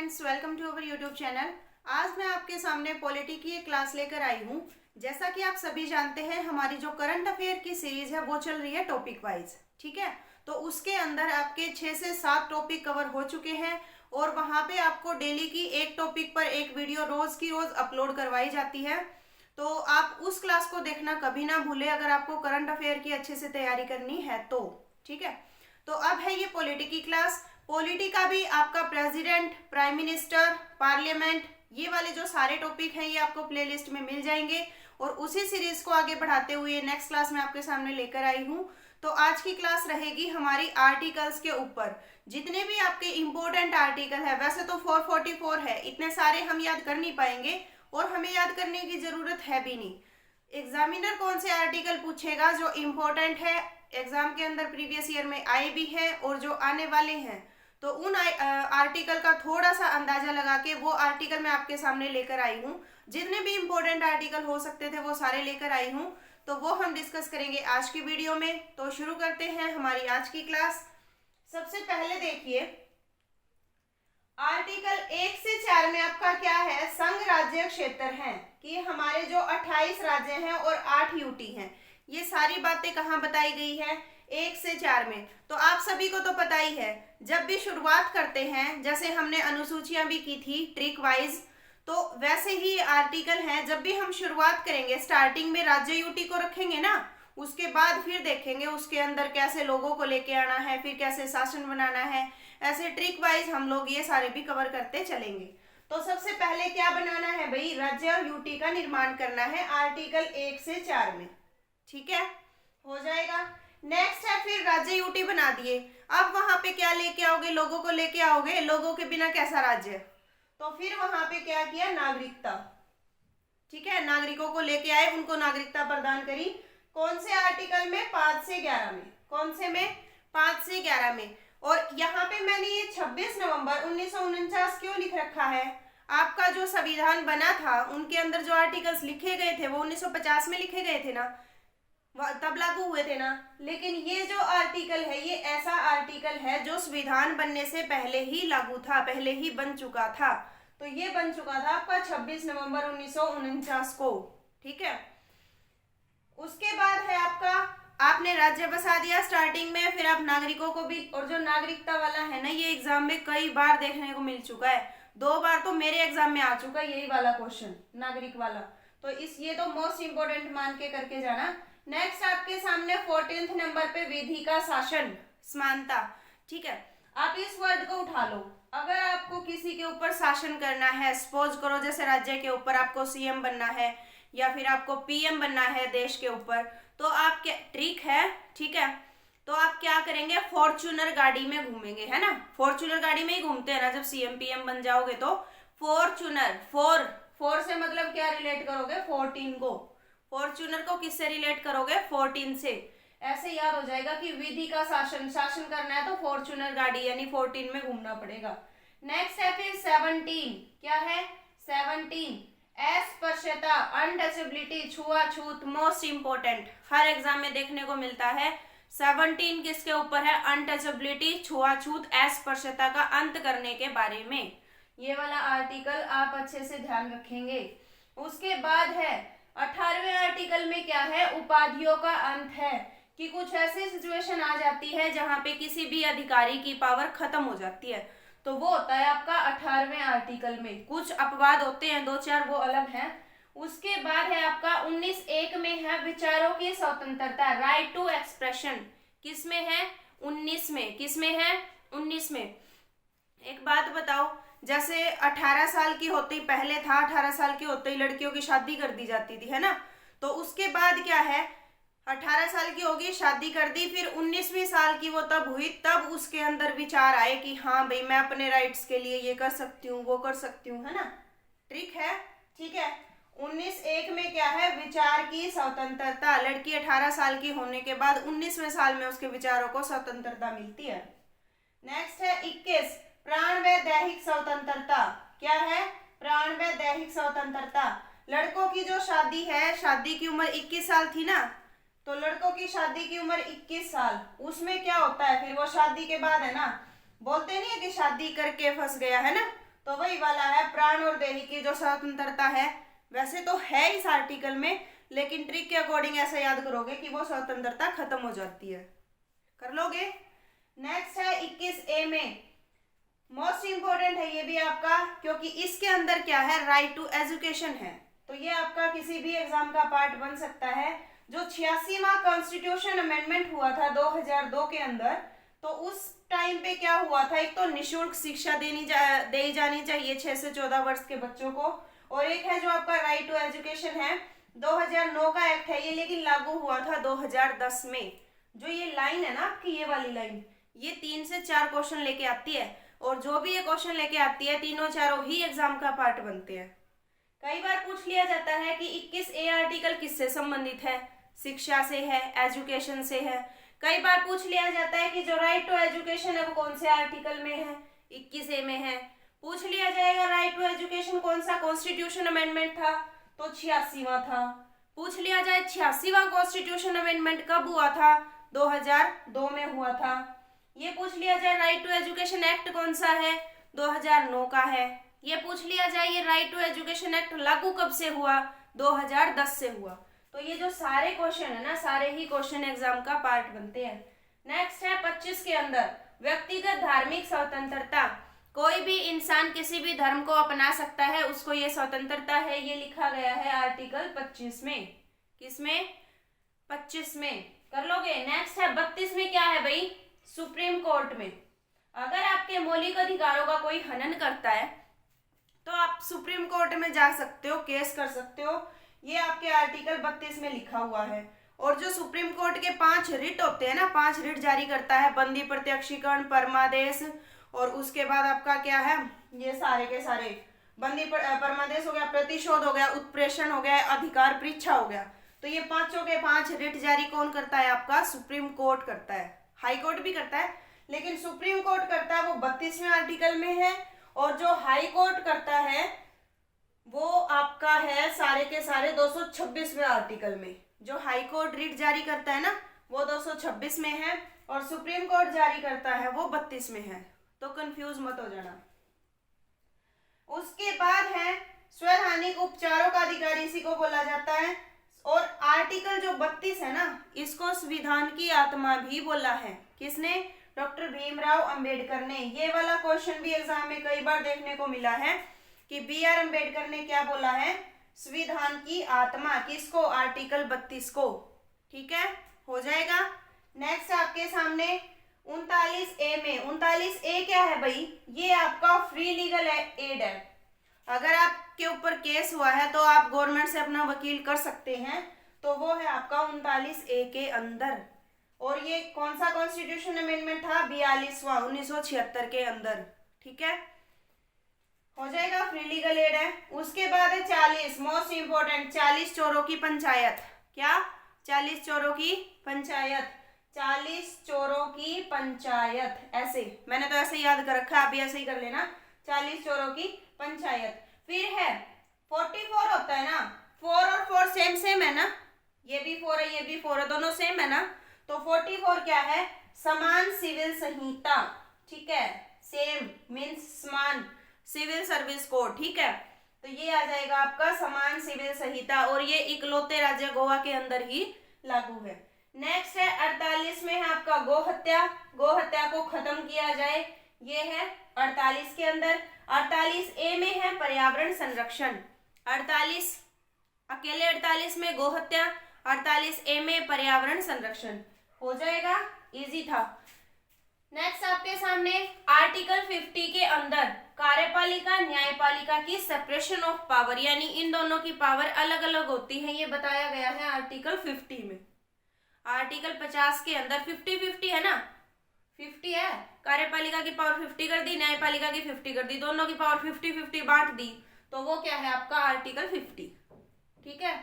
Friends, welcome to our YouTube channel. आज मैं आपके सामने पॉलिटी की एक क्लास लेकर आई हूँ। जैसा कि आप सभी जानते हैं, हमारी जो करंट अफेयर की सीरीज है वो चल रही है टॉपिक वाइज। ठीक है, तो उसके अंदर आपके 6 से 7 टॉपिक कवर हो चुके हैं और वहाँ पे आपको डेली की एक टॉपिक पर एक वीडियो रोज की रोज अपलोड करवाई जाती है। तो आप उस क्लास को देखना कभी ना भूले अगर आपको करंट अफेयर की अच्छे से तैयारी करनी है तो। ठीक है, तो अब है ये पॉलिटी की क्लास। पॉलिटी का भी आपका प्रेसिडेंट, प्राइम मिनिस्टर, पार्लियामेंट, ये वाले जो सारे टॉपिक हैं ये आपको प्लेलिस्ट में मिल जाएंगे। और उसी सीरीज को आगे बढ़ाते हुए नेक्स्ट क्लास में आपके सामने लेकर आई हूँ। तो आज की क्लास रहेगी हमारी आर्टिकल्स के ऊपर। जितने भी आपके इंपॉर्टेंट आर्टिकल है, वैसे तो 444 है, इतने सारे हम याद कर नहीं पाएंगे और हमें याद करने की जरूरत है भी नहीं। एग्जामिनर कौन से आर्टिकल पूछेगा जो इम्पोर्टेंट है, एग्जाम के अंदर प्रीवियस ईयर में आए भी हैं और जो आने वाले हैं, तो उन आर्टिकल का थोड़ा सा अंदाजा लगा के वो आर्टिकल मैं आपके सामने लेकर आई हूँ। जितने भी इंपॉर्टेंट आर्टिकल हो सकते थे वो सारे लेकर आई हूँ, तो वो हम डिस्कस करेंगे आज की वीडियो में। तो शुरू करते हैं हमारी आज की क्लास। सबसे पहले देखिए, आर्टिकल 1 से 4 में आपका क्या है, संघ राज्य क्षेत्र हैं कि हमारे जो 28 राज्य हैं और 8 यूटी हैं। ये सारी बातें कहाँ बताई गई है, 1 से 4 में। तो आप सभी को तो पता ही है, जब भी शुरुआत करते हैं, जैसे हमने अनुसूचियां भी की थी ट्रिक वाइज, तो वैसे ही आर्टिकल हैं। जब भी हम शुरुआत करेंगे, स्टार्टिंग में राज्य यूटी को रखेंगे ना, उसके बाद फिर देखेंगे उसके अंदर कैसे लोगों को लेके आना है, फिर कैसे शासन बनाना है, ऐसे ट्रिक वाइज हम लोग ये सारे भी कवर करते चलेंगे। तो सबसे पहले क्या बनाना है भाई, राज्य यूटी का निर्माण करना है आर्टिकल 1 से 4 में। ठीक है, हो जाएगा। नेक्स्ट है फिर राज्य यूटी बना दिए, अब वहां पे क्या लेके आओगे, लोगों को लेके आओगे। लोगों के बिना कैसा राज्य, तो फिर वहां पे क्या किया, नागरिकता। ठीक है, नागरिकों को लेके आए, उनको नागरिकता प्रदान करी। कौन से आर्टिकल में, 5 से 11 में। कौन से में, 5 से 11 में। और यहाँ पे मैंने ये 26 नवंबर 1949 क्यों लिख रखा है, आपका जो संविधान बना था उनके अंदर जो आर्टिकल्स लिखे गए थे वो 1950 में लिखे गए थे ना, तब लागू हुए थे ना। लेकिन ये जो आर्टिकल है ये ऐसा आर्टिकल है जो संविधान बनने से पहले ही लागू था, पहले ही बन चुका था। तो ये बन चुका था आपका 26 नवंबर 1949 को। ठीक है, उसके बाद है आपका, आपने राज्य बसा दिया स्टार्टिंग में, फिर आप नागरिकों को भी, और जो नागरिकता वाला है ना, ये एग्जाम में कई बार देखने को मिल चुका है। 2 बार तो मेरे एग्जाम में आ चुका है यही वाला क्वेश्चन, नागरिक वाला। तो इस ये तो मोस्ट इंपोर्टेंट मान के करके जाना। नेक्स्ट आपके सामने 14th नंबर पे विधि का शासन, समानता। ठीक है, आप इस वर्ड को उठा लो। अगर आपको किसी के ऊपर शासन करना है, सपोज करो जैसे राज्य के ऊपर आपको सीएम बनना है या फिर आपको पीएम बनना है देश के ऊपर, तो आप क्या ट्रिक है, ठीक है, तो आप क्या करेंगे, फॉर्च्यूनर गाड़ी में घूमेंगे, है ना। फॉर्च्यूनर गाड़ी में ही घूमते हैं ना जब सीएम पीएम बन जाओगे तो। फॉर्च्यूनर, फोर से मतलब क्या रिलेट करोगे, 14 को। फॉर्च्यूनर को किससे रिलेट करोगे, 14 से। ऐसे याद हो जाएगा कि विधि का शासन, शासन करना है तो फॉर्च्यूनर गाड़ी यानी 14 में घूमना पड़ेगा। नेक्स्ट है फिर 17, क्या है 17, अस्पृश्यता, अनटचेबिलिटी, छुआछूत, मोस्ट इंपोर्टेंट, हर एग्जाम में देखने को मिलता है। 17 किसके ऊपर है, अनटचेबिलिटी, छुआछूत, अस्पृश्यता का अंत करने के बारे में। ये वाला आर्टिकल आप अच्छे से ध्यान रखेंगे। उसके बाद है 18वें आर्टिकल में क्या है, उपाधियों का अंत है कि कुछ ऐसी सिचुएशन आ जाती है जहां पे किसी भी अधिकारी की पावर खत्म हो जाती है, तो वो होता है आपका 18वें आर्टिकल में। कुछ अपवाद होते हैं 2-4, वो अलग हैं। उसके बाद है आपका 19(1) में है विचारों की स्वतंत्रता, राइट टू एक्सप्रेशन। किसमें है, 19 में। किसमें है, 19 में। एक बात बताओ, जैसे 18 साल की होते ही, पहले था 18 साल की होते ही लड़कियों की शादी कर दी जाती थी, है ना। तो उसके बाद क्या है, 18 साल की होगी, शादी कर दी, फिर 19वीं साल की वो तब हुई, तब उसके अंदर विचार आए कि हाँ भाई मैं अपने राइट्स के लिए ये कर सकती हूँ, वो कर सकती हूँ, है ना। ट्रिक है, ठीक है। 19(1) में क्या है, विचार की स्वतंत्रता। लड़की 18 साल की होने के बाद 19वें साल में उसके विचारों को स्वतंत्रता मिलती है। नेक्स्ट है 21, प्राण व दैहिक स्वतंत्रता। क्या है, प्राण व दैहिक स्वतंत्रता। लड़कों की जो शादी है, शादी की उम्र 21 साल थी ना, तो लड़कों की शादी की उम्र 21 साल, उसमें क्या होता है फिर वो शादी के बाद, है ना, बोलते नहीं है कि शादी करके फंस गया, है ना, तो वही वाला है प्राण और देही की जो स्वतंत्रता है। वैसे तो है इस आर्टिकल में, लेकिन ट्रिक के अकॉर्डिंग ऐसा याद करोगे कि वो स्वतंत्रता खत्म हो जाती है। कर लोगे। नेक्स्ट है 21A में, मोस्ट इंपोर्टेंट है ये भी आपका, क्योंकि इसके अंदर क्या है, राइट टू एजुकेशन है। तो ये आपका किसी भी एग्जाम का पार्ट बन सकता है। जो 86वां कॉन्स्टिट्यूशन अमेंडमेंट हुआ था 2002 के अंदर, तो उस टाइम पे क्या हुआ था, एक तो निःशुल्क शिक्षा दी जानी चाहिए 6 से 14 वर्ष के बच्चों को, और एक है जो आपका राइट टू एजुकेशन है, 2009 का एक्ट है ये, लेकिन लागू हुआ था 2010 में। जो ये लाइन है ना आपकी, ये वाली लाइन, ये 3 से 4 क्वेश्चन लेके आती है, और जो भी ये क्वेश्चन लेके आती है तीनों चारों ही एग्जाम का पार्ट बनते हैं। कई बार पूछ लिया जाता है कि 21A आर्टिकल किससे संबंधित है, शिक्षा से है, एजुकेशन से है। कई बार पूछ लिया जाता है कि जो राइट टू एजुकेशन है वो कौन से आर्टिकल में है, 21A में है। पूछ लिया जाएगा राइट टू एजुकेशन कौन सा कॉन्स्टिट्यूशन अमेंडमेंट था, तो 86वां था। पूछ लिया जाए 86वां कॉन्स्टिट्यूशन अमेंडमेंट कब हुआ था, 2002 में हुआ था। ये पूछ लिया जाए राइट टू एजुकेशन एक्ट कौन सा है, 2009 का है। ये पूछ लिया जाए ये राइट टू एजुकेशन एक्ट लागू कब से हुआ, 2010 से हुआ। तो ये जो सारे क्वेश्चन है ना, सारे ही क्वेश्चन एग्जाम का पार्ट बनते हैं। नेक्स्ट है 25 के अंदर, व्यक्तिगत धार्मिक स्वतंत्रता। कोई भी इंसान किसी भी धर्म को अपना सकता है, उसको ये स्वतंत्रता है, ये लिखा गया है आर्टिकल 25 में। किसमें, 25 में। कर लोगे। नेक्स्ट है 32 में, क्या है भाई, सुप्रीम कोर्ट में। अगर आपके मौलिक अधिकारों का कोई हनन करता है तो आप सुप्रीम कोर्ट में जा सकते हो, केस कर सकते हो। ये आपके आर्टिकल 32 में लिखा हुआ है। और जो सुप्रीम कोर्ट के 5 रिट होते हैं ना, 5 रिट जारी करता है, बंदी प्रत्यक्षीकरण, परमादेश, और उसके बाद आपका क्या है, ये सारे के सारे बंदी परमादेश हो गया, प्रतिशोध हो गया, उत्प्रेषण हो गया, अधिकार परीक्षा हो गया। तो ये पांचों के 5 रिट जारी कौन करता है, आपका सुप्रीम कोर्ट करता है। हाई कोर्ट भी करता है, लेकिन सुप्रीम कोर्ट करता है वो 32वें आर्टिकल में है, और जो हाई कोर्ट करता है वो आपका है सारे के सारे 226वें आर्टिकल में। जो हाई कोर्ट रिट जारी करता है ना, वो 226 में है, और सुप्रीम कोर्ट जारी करता है वो 32 में है। तो कंफ्यूज मत हो जाना। उसके बाद है स्वैधानिक उपचारों का अधिकार, इसी को बोला जाता है। और आर्टिकल जो 32 है ना, इसको संविधान की आत्मा भी बोला है। किसने, डॉक्टर भीमराव अंबेडकर ने। ये वाला क्वेश्चन भी एग्जाम में कई बार देखने को मिला है कि BR अंबेडकर ने क्या बोला है, संविधान की आत्मा। किसको, आर्टिकल 32 को। ठीक है, हो जाएगा। नेक्स्ट आपके सामने 39A में, 39A क्या है भाई, ये आपका फ्री लीगल एड है। अगर आपके ऊपर केस हुआ है तो आप गवर्नमेंट से अपना वकील कर सकते हैं, तो वो है आपका 39A के अंदर। और ये कौन सा कॉन्स्टिट्यूशन अमेंडमेंट था, 42वां 1976 के अंदर। ठीक है, हो जाएगा, फ्री लीगल एड है। उसके बाद है 40, मोस्ट इंपोर्टेंट, 40 चोरों की पंचायत। क्या, 40 चोरों की पंचायत, 40 चोरों की पंचायत। ऐसे मैंने तो ऐसे याद कर रखा है, आप भी ऐसे ही कर लेना, 40 चोरों की पंचायत। फिर है 44 होता है ना, 4 और 4 सेम सेम है ना, ये भी 4 है, ये भी 4 है, दोनों सेम है ना। तो 44 क्या है, समान सिविल संहिता। ठीक है, सेम मीन्स समान सिविल सर्विस कोड। ठीक है, तो ये आ जाएगा आपका समान सिविल संहिता, और ये इकलौते राज्य गोवा के अंदर ही लागू है। नेक्स्ट है 48 में है आपका गोहत्या। गोहत्या को खत्म किया जाए, ये है 48 के अंदर। 48A में है पर्यावरण संरक्षण। 48 अकेले 48 में गोहत्या, 48A में पर्यावरण संरक्षण। हो जाएगा, इजी था। नेक्स्ट आपके सामने आर्टिकल 50 के अंदर कार्यपालिका न्यायपालिका की सेपरेशन ऑफ पावर, यानी इन दोनों की पावर अलग अलग होती है, ये बताया गया है आर्टिकल 50 में। आर्टिकल 50 के अंदर 50-50 है ना, 50 है, कार्यपालिका की पावर 50 कर दी, न्यायपालिका की 50 कर दी, दोनों की पावर 50-50 बांट दी, तो वो क्या है आपका आर्टिकल 50। ठीक है,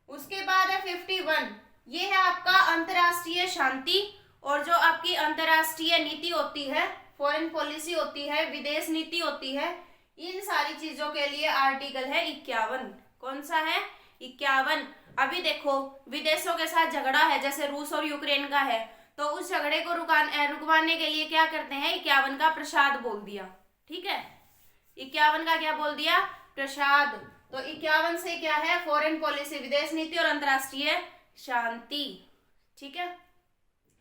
उसके बाद है 51, ये है आपका अंतरराष्ट्रीय शांति, और जो आपकी अंतरराष्ट्रीय नीति होती है, फॉरेन पॉलिसी होती है, विदेश नीति होती है, इन सारी चीजों के लिए आर्टिकल है 51। कौन सा है, 51। अभी देखो विदेशों के साथ झगड़ा है, जैसे रूस और यूक्रेन का है, तो उस झगड़े को रुकवाने के लिए क्या करते हैं, 51 का प्रसाद बोल दिया। ठीक है, 51 का क्या बोल दिया? प्रसाद। तो 51 से क्या है? फॉरेन पॉलिसी, विदेश नीति और अंतरराष्ट्रीय शांति। ठीक है।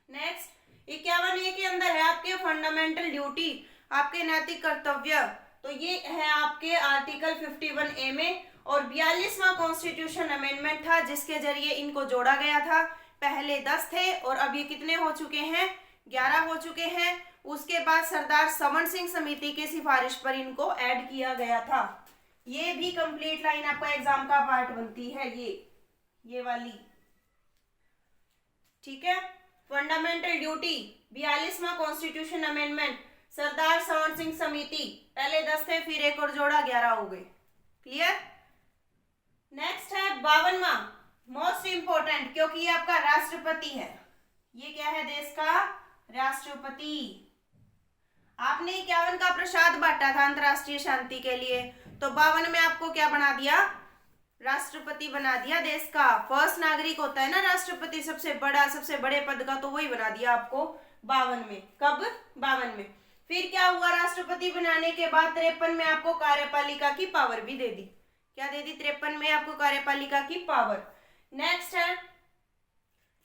नेक्स्ट 51A के अंदर है आपके फंडामेंटल ड्यूटी, आपके नैतिक कर्तव्य। तो ये है आपके आर्टिकल 51A में। और 42वां कॉन्स्टिट्यूशन अमेंडमेंट था जिसके जरिए इनको जोड़ा गया था। पहले 10 थे और अब ये कितने हो चुके हैं? 11 हो चुके हैं। उसके बाद सरदार समन सिंह समिति की सिफारिश पर इनको ऐड किया गया था। ये भी कंप्लीट लाइन आपका एग्जाम का पार्ट बनती है, ये वाली। ठीक है। फंडामेंटल ड्यूटी, 42वां कॉन्स्टिट्यूशन अमेंडमेंट, सरदार समन सिंह समिति, पहले 10 थे फिर एक और जोड़ा 11 हो गए। क्लियर। नेक्स्ट है 52वां, मोस्ट इंपोर्टेंट, क्योंकि ये आपका राष्ट्रपति है। ये क्या है? देश का राष्ट्रपति। आपने 51 का प्रसाद बांटा था अंतरराष्ट्रीय शांति के लिए, तो 52 में आपको क्या बना दिया? राष्ट्रपति बना दिया देश का। फर्स्ट नागरिक होता है ना राष्ट्रपति, सबसे बड़ा, सबसे बड़े पद का, तो वही बना दिया आपको 52 में। कब? 52 में। फिर क्या हुआ? राष्ट्रपति बनाने के बाद 53 में आपको कार्यपालिका की पावर भी दे दी। क्या दे दी? 53 में आपको कार्यपालिका की पावर। नेक्स्ट है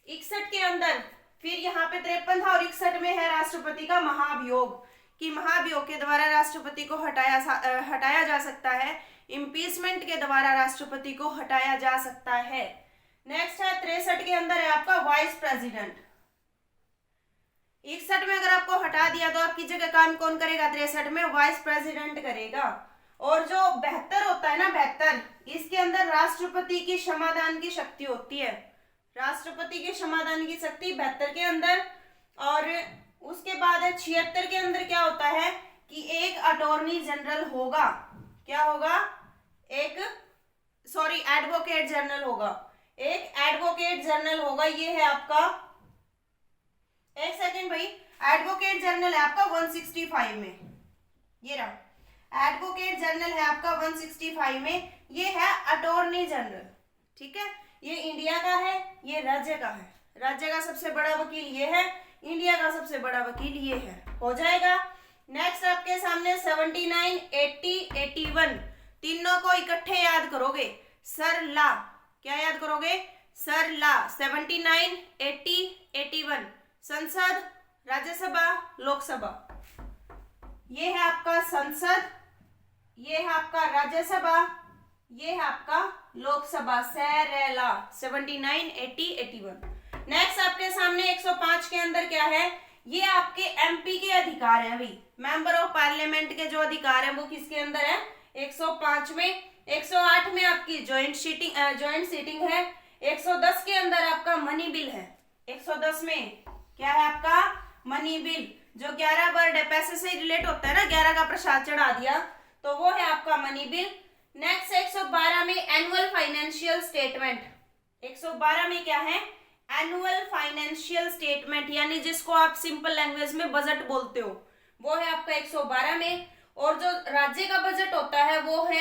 61 के अंदर, फिर यहाँ पे 53 था और 61 में है राष्ट्रपति का महाभियोग, कि महाभियोग के द्वारा राष्ट्रपति को हटाया जा सकता है, इम्पीचमेंट के द्वारा राष्ट्रपति को हटाया जा सकता है। नेक्स्ट है 63 के अंदर है आपका वाइस प्रेसिडेंट। 61 में अगर आपको हटा दिया तो आपकी जगह काम कौन करेगा? 63 में वाइस प्रेसिडेंट करेगा। और जो 72 होता है ना, 72, इसके अंदर राष्ट्रपति की क्षमादान की शक्ति होती है। राष्ट्रपति की क्षमादान की शक्ति 72 के अंदर। और उसके बाद 76 के अंदर क्या होता है कि एक अटॉर्नी जनरल होगा। क्या होगा? एडवोकेट जनरल होगा। एक एडवोकेट जनरल होगा। ये है आपका, एक सेकेंड भाई, एडवोकेट जनरल है आपका 165 में। ये रहा एडवोकेट जनरल है आपका 165 में। ये है अटॉर्नी जनरल। ठीक है। ये इंडिया का है, ये राज्य का है। राज्य का सबसे बड़ा वकील ये है, इंडिया का सबसे बड़ा वकील ये है। हो जाएगा। नेक्स्ट आपके सामने 79, 80, 81, तीनों को इकट्ठे याद करोगे। सर ला, क्या याद करोगे? सर ला। 79, 80, 81, संसद, राज्यसभा, लोकसभा। ये है आपका संसद, ये है आपका राज्यसभा, ये है आपका लोकसभा। सरेला 79, 80, 81। नेक्स्ट आपके सामने 105 के अंदर क्या है? ये आपके एमपी के अधिकार हैं भाई, मेंबर ऑफ पार्लियामेंट के जो अधिकार हैं वो किसके अंदर है? 105 में। 108 में आपकी ज्वाइंट सीटिंग है। 110 के अंदर आपका मनी बिल है। 110 में क्या है आपका? मनी बिल, जो 11 वर्ड है, पैसे से रिलेट होता है ना, 11 का प्रसाद चढ़ा दिया, तो वो है आपका मनी बिल। नेक्स्ट 112 में एनुअल फाइनेंशियल स्टेटमेंट। 112 में क्या है? एनुअल फाइनेंशियल स्टेटमेंट, यानी जिसको आप सिंपल लैंग्वेज में बजट बोलते हो, वो है आपका 112 में। और जो राज्य का बजट होता है वो है